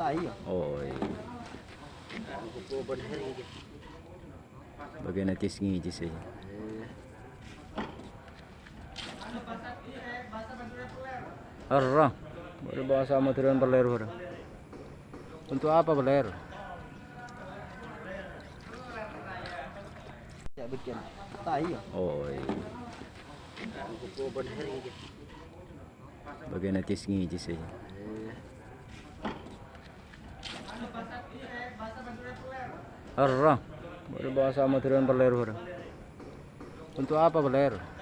tayo. Oy. Bagian natis ngijis aja. Arah, baru bahasa material beler baru. Untuk apa beler? Ya bikin tayo. Oy. Bagian natis ngijis aja. Arah, baru bahasa material beler baru. Untuk apa beler?